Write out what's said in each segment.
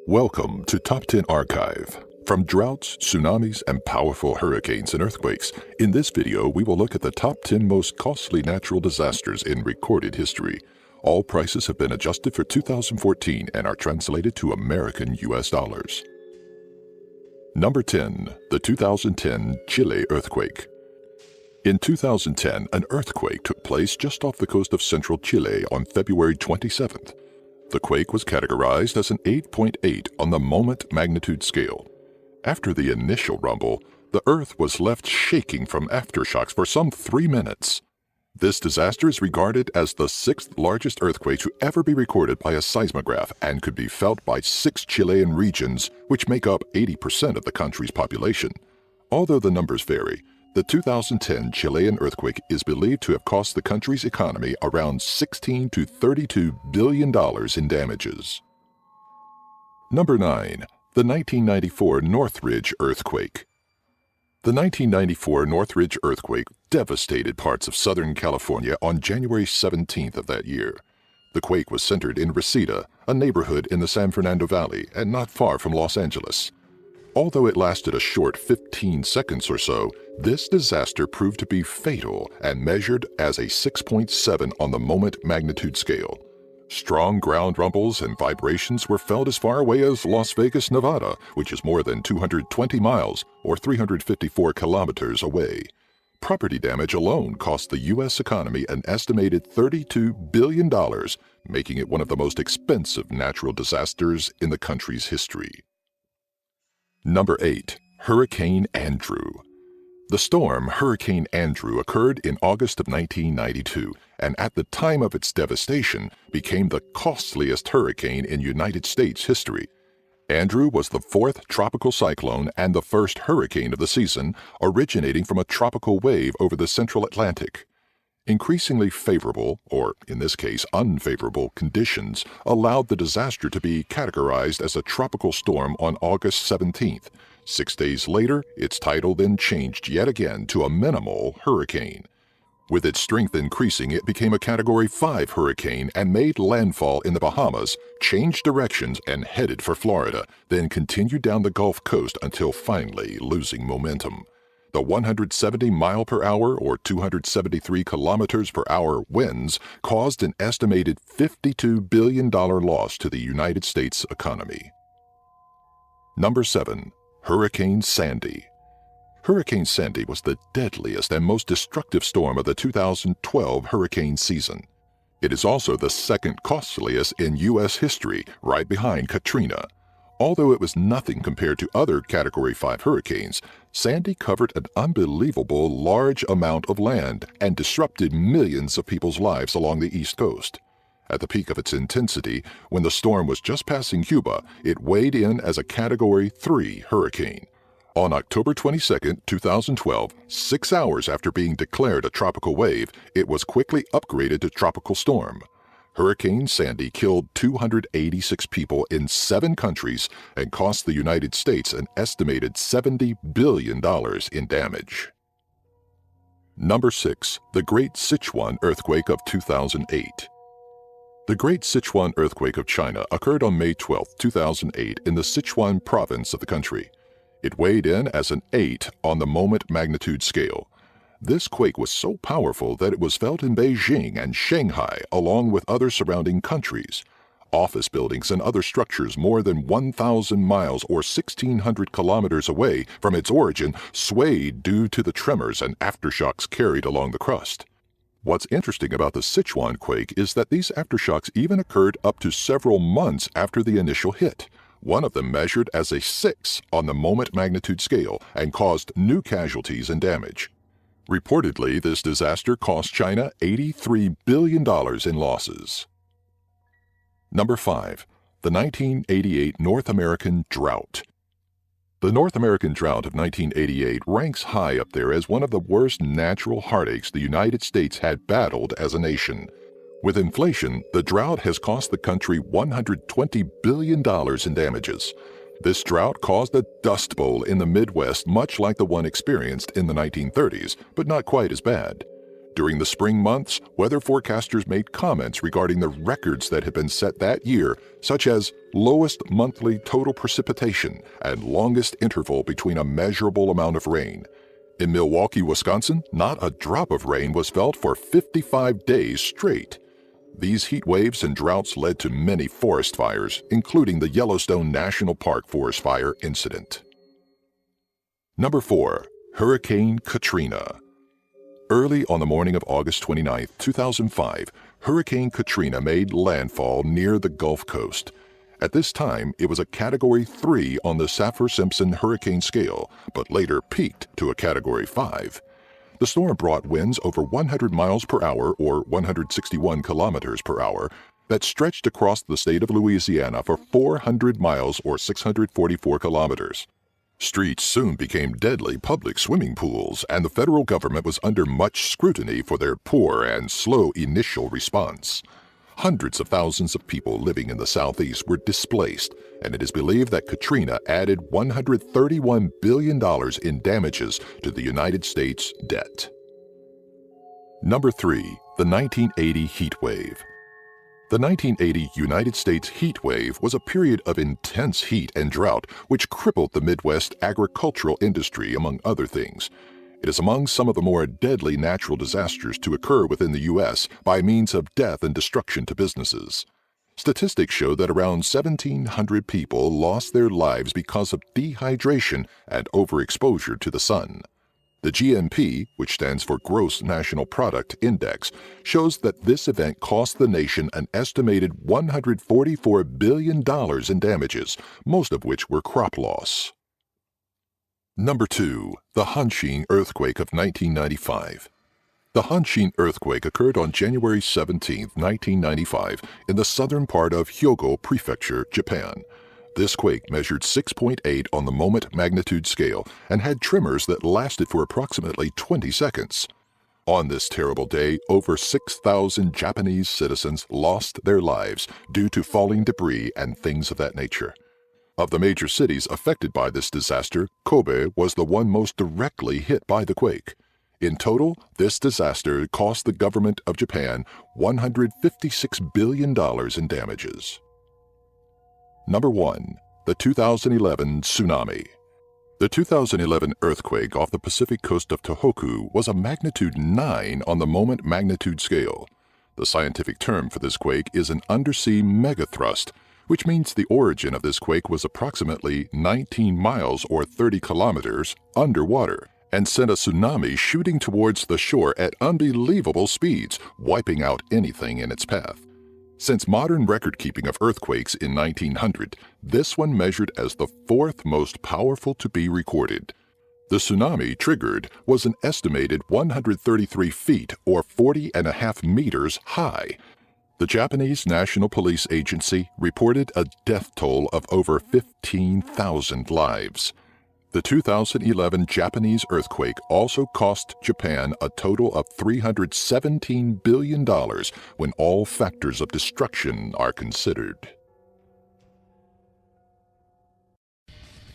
Welcome to Top 10 Archive. From droughts, tsunamis, and powerful hurricanes and earthquakes, in this video we will look at the top 10 most costly natural disasters in recorded history. All prices have been adjusted for 2014 and are translated to American US dollars. Number 10. The 2010 Chile earthquake. In 2010, an earthquake took place just off the coast of central Chile on February 27th. The quake was categorized as an 8.8 on the moment magnitude scale. After the initial rumble, the earth was left shaking from aftershocks for some 3 minutes. This disaster is regarded as the 6th largest earthquake to ever be recorded by a seismograph and could be felt by 6 Chilean regions, which make up 80% of the country's population. Although the numbers vary, the 2010 Chilean earthquake is believed to have cost the country's economy around $16 to $32 billion in damages. Number 9. The 1994 Northridge earthquake. The 1994 Northridge earthquake devastated parts of Southern California on January 17th of that year. The quake was centered in Reseda, a neighborhood in the San Fernando Valley and not far from Los Angeles. Although it lasted a short 15 seconds or so, this disaster proved to be fatal and measured as a 6.7 on the moment magnitude scale. Strong ground rumbles and vibrations were felt as far away as Las Vegas, Nevada, which is more than 220 miles or 354 kilometers away. Property damage alone cost the U.S. economy an estimated $32 billion, making it one of the most expensive natural disasters in the country's history. Number 8. Hurricane Andrew. The storm Hurricane Andrew occurred in August of 1992, and at the time of its devastation became the costliest hurricane in United States history. Andrew was the 4th tropical cyclone and the first hurricane of the season, originating from a tropical wave over the central Atlantic. Increasingly favorable, or in this case unfavorable, conditions allowed the disaster to be categorized as a tropical storm on August 17th. 6 days later, its title then changed yet again to a minimal hurricane. With its strength increasing, it became a Category 5 hurricane and made landfall in the Bahamas, changed directions and headed for Florida, then continued down the Gulf Coast until finally losing momentum. The 170-mile-per-hour or 273 kilometers per hour winds caused an estimated $52 billion loss to the United States economy. Number 7. Hurricane Sandy. Hurricane Sandy was the deadliest and most destructive storm of the 2012 hurricane season. It is also the second costliest in U.S. history, right behind Katrina. Although it was nothing compared to other Category 5 hurricanes, Sandy covered an unbelievable large amount of land and disrupted millions of people's lives along the East Coast. At the peak of its intensity, when the storm was just passing Cuba, it weighed in as a Category 3 hurricane. On October 22, 2012, 6 hours after being declared a tropical wave, it was quickly upgraded to tropical storm. Hurricane Sandy killed 286 people in 7 countries and cost the United States an estimated $70 billion in damage. Number 6. The Great Sichuan Earthquake of 2008. The Great Sichuan Earthquake of China occurred on May 12, 2008 in the Sichuan province of the country. It weighed in as an 8 on the moment magnitude scale. This quake was so powerful that it was felt in Beijing and Shanghai along with other surrounding countries. Office buildings and other structures more than 1,000 miles or 1,600 kilometers away from its origin swayed due to the tremors and aftershocks carried along the crust. What's interesting about the Sichuan quake is that these aftershocks even occurred up to several months after the initial hit. One of them measured as a 6 on the moment magnitude scale and caused new casualties and damage. Reportedly, this disaster cost China $83 billion in losses. Number 5. The 1988 North American drought. The North American drought of 1988 ranks high up there as one of the worst natural heartaches the United States had battled as a nation. With inflation, the drought has cost the country $120 billion in damages. This drought caused a dust bowl in the Midwest much like the one experienced in the 1930s, but not quite as bad. During the spring months, weather forecasters made comments regarding the records that had been set that year, such as lowest monthly total precipitation and longest interval between a measurable amount of rain. In Milwaukee, Wisconsin, not a drop of rain was felt for 55 days straight. These heat waves and droughts led to many forest fires, including the Yellowstone National Park forest fire incident. Number 4. Hurricane Katrina. Early on the morning of August 29, 2005, Hurricane Katrina made landfall near the Gulf Coast. At this time, it was a Category 3 on the Saffir-Simpson hurricane scale, but later peaked to a Category 5. The storm brought winds over 100 miles per hour or 161 kilometers per hour that stretched across the state of Louisiana for 400 miles or 644 kilometers. Streets soon became deadly public swimming pools, and the federal government was under much scrutiny for their poor and slow initial response. Hundreds of thousands of people living in the Southeast were displaced, and it is believed that Katrina added $131 billion in damages to the United States debt. Number 3. The 1980 heat wave. The 1980 United States heat wave was a period of intense heat and drought which crippled the Midwest agricultural industry, among other things. It is among some of the more deadly natural disasters to occur within the U.S. by means of death and destruction to businesses. Statistics show that around 1,700 people lost their lives because of dehydration and overexposure to the sun. The GNP, which stands for Gross National Product Index, shows that this event cost the nation an estimated $144 billion in damages, most of which were crop loss. Number 2. The Hanshin Earthquake of 1995. The Hanshin earthquake occurred on January 17, 1995, in the southern part of Hyogo Prefecture, Japan. This quake measured 6.8 on the moment magnitude scale and had tremors that lasted for approximately 20 seconds. On this terrible day, over 6,000 Japanese citizens lost their lives due to falling debris and things of that nature. Of the major cities affected by this disaster, Kobe was the one most directly hit by the quake. In total, this disaster cost the government of Japan $156 billion in damages. Number 1. The 2011 tsunami. The 2011 earthquake off the Pacific coast of Tohoku was a magnitude 9 on the moment magnitude scale. The scientific term for this quake is an undersea megathrust, which means the origin of this quake was approximately 19 miles or 30 kilometers underwater and sent a tsunami shooting towards the shore at unbelievable speeds, wiping out anything in its path. Since modern record-keeping of earthquakes in 1900, this one measured as the 4th most powerful to be recorded. The tsunami triggered was an estimated 133 feet or 40.5 meters high. The Japanese National Police Agency reported a death toll of over 15,000 lives. The 2011 Japanese earthquake also cost Japan a total of $317 billion when all factors of destruction are considered.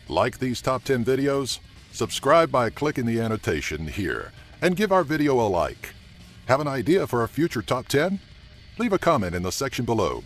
Like these top 10 videos? Subscribe by clicking the annotation here and give our video a like. Have an idea for a future top 10? Leave a comment in the section below.